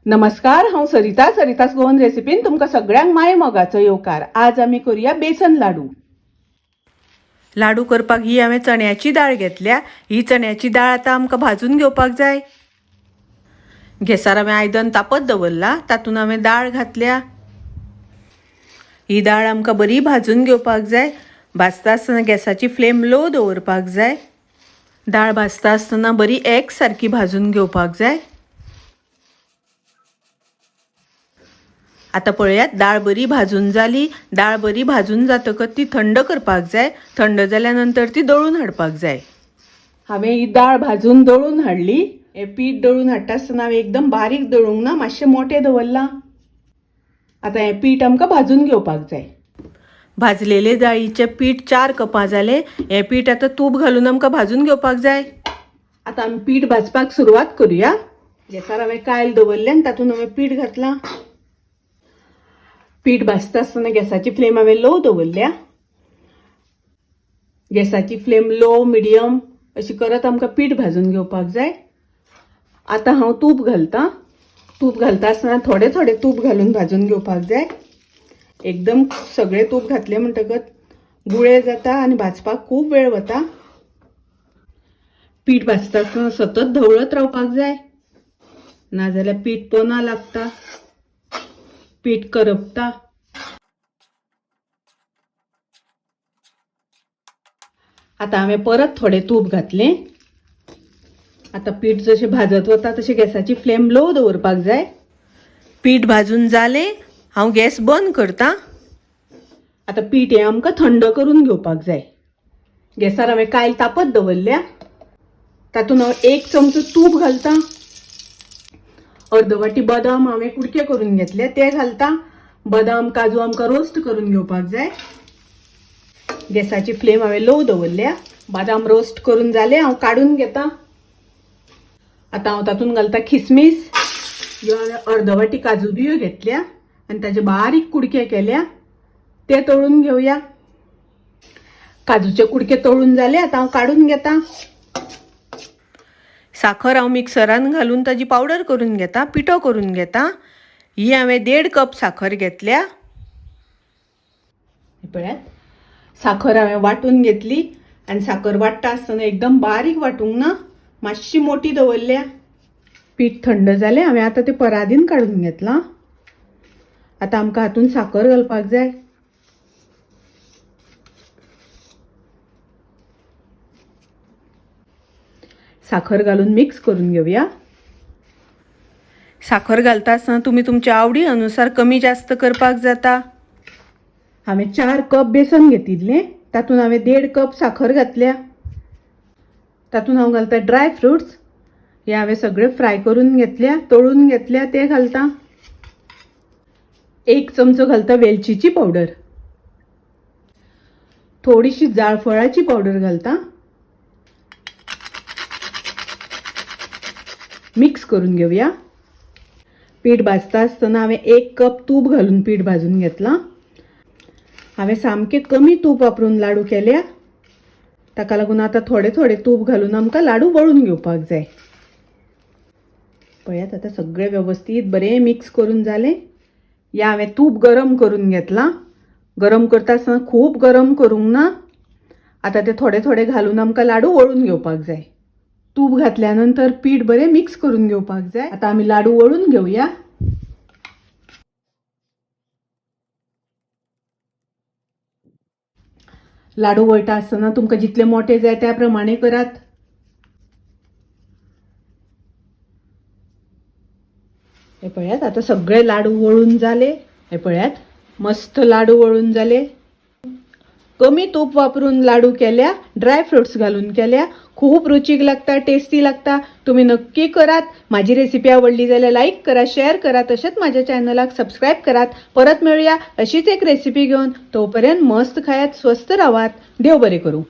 नमस्कार, हांव सरितास गोवन रेसिपीन तुमकां सगळ्यांक माय मोगाचो येवकार। आज आमी करूया बेसन लाडू। लाडू करपाक ही हांवें चण्याची दाळ घेतल्या। ही चण्याची दाळ आतां आमकां भाजून घेवपाक जाय। गॅसार हांवें आयदन तापत दवरला, तातूंत हांवें दाळ घातल्या। ही दाळ आमकां बरी भाजून घेवपाक जाय। भाजता आसतना गॅसाची फ्लेम लो दवरपाक जाय। दाळ भाजता आसतना बरी एक सारकी भाजून घेवपाक जाय। आता पळयात, दाळ बरी भाजून जाली। दाळ बरी भाजून जातकच ती थंड करपाक जाय। थंड जाल्या नंतर ती दळून हाडपाक जाय। हांवें ही दाळ भाजून दळून हाडली। हे पीठ दळून हाडटा आसतना हांवें एकदम बारीक दळूंक ना, मातशें मोटें दवरलां। आतां हें पीठ आमकां भाजून घेवपाक जाय। भाजलेले दाळीचे पीठ 4 कपां जाले। हे पीठ आतां तूप घालून आमकां भाजून घेवपाक जाय। आतां आमी पीठ भाजपाक सुरवात करूया। गॅसार हांवें कायल दवरलें आनी तातूंत हांवें पीठ घातलां। पीठ भाजता आसतना गॅसाची फ्लेम हांवें लो दवरल्या। गॅसाची फ्लेम लो मिडियम अशी करत आमकां पीठ भाजून घेवपाक जाय। आतां हांव तूप घालतां। तूप घालता आसतना थोडें थोडें तूप घालून भाजून घेवपाक जाय। एकदम सगळें तूप घातलें म्हणटकच गुळे जाता आनी भाजपाक खूब वेळ वता। पीठ भाजता आसतना सतत धवळत रावपाक जाय, नाजाल्यार पीठ पोना लागता, पीठ करपता। आतां हांवें परत थोडें तूप घातलें। आतां पीठ जशें भाजत वता तशें गॅसाची फ्लेम लो दवरपाक जाय। पीठ भाजून जालें, हांव गॅस बंद करतां। आतां पीठ हें आमकां थंड करून घेवपाक जाय। गॅसार हांवें कायल तापत दवरल्या। तातूंत हांव 1 चमचो तूप घालतां। अर्द वाटी बदाम हांवें कुडके करून घेतले, ते घालतां। बदाम काजू आमकां रोस्ट करून घेवपाक जाय। गॅसाची फ्लेम हांवें लो दवरल्या। बदाम रोस्ट करून जाले, हांव काडून घेतां। आतां हांव तातूंत घालतां खिसमीस। ह्यो हांवें अर्द वाटी काजू बियो घेतल्या आनी ताचे बारीक कुडके केल्या, ते तळून घेवया। काजूचे कुडके तळून जाले, आतां हांव काडून घेतां। साखर हांव मिक्सरान घालून ताजी पावडर करून घेतां, पिठो करून घेतां। ही हांवें 1.5 कप साखर घेतल्या। पळयात, साखर हांवें वाटून घेतली आनी साखर वाटता आसतना एकदम बारीक वाटूंक ना, मातशी मोठी दवरल्या। पीठ थंड जालें, हांवें आतां तें परादीन काडून घेतलां। आतां आमकां हातूंत साखर घालपाक जाय। साखर घालून मिक्स करून घेवया। साखर घालता आसतना तुमी तुमच्या आवडी अनुसार कमी जास्त करपाक जाता। हांवें 4 कप बेसन घेतिल्लें, तातूंत हांवें 1.5 कप साखर घातल्या। तातूंत हांव घालतां ड्राय फ्रुट्स। हे हांवें सगळे फ्राय करून घेतल्या, तळून घेतल्या, ते घालतां। 1 चमचो घालतां वेलचीची पावडर। थोडीशी जाळफळाची पावडर घालतां। मिक्स करून घेवया। पीठ भाजता आसतना हांवें 1 कप तूप घालून पीठ भाजून घेतलां। हांवें सामकें कमी तूप वापरून लाडू केल्या, ताका लागून आतां थोडें थोडें तूप घालून आमकां लाडू वळून घेवपाक जाय। पळयात, आतां सगळें वेवस्थीत बरें मिक्स करून जालें। या हांवें तूप गरम करून घेतलां। गरम करता आसतना खूब गरम करूंक ना। आतां तें थोडें थोडें घालून आमकां लाडू वळून घेवपाक जाय। तूप घातल्या नंतर पीठ बरें मिक्स करून घेवपाक जाय। आतां आमी लाडू वळून घेवया। लाडू वळटा आसतना तुमकां जितले मोठे जाय त्या प्रमाणे करात। हे पळयात, आतां सगळे लाडू वळून जाले। हे पळयात, मस्त लाडू वळून जाले। कमी तूप वापरून लाडू केल्या, ड्राय फ्रुट्स घालून केल्या। खूप रुचीक लागता, टेस्टी लागता। तुम्ही नक्की करात। माझी रेसिपी आवडली जाल्यार लाईक करा, शेअर करा, तसेच माझ्या चॅनलाक सबस्क्राईब करात। परत मिळूया अशीच एक रेसिपी घेऊन। तोपर्यंत मस्त खायात, स्वस्त राहात। देव बरे करू।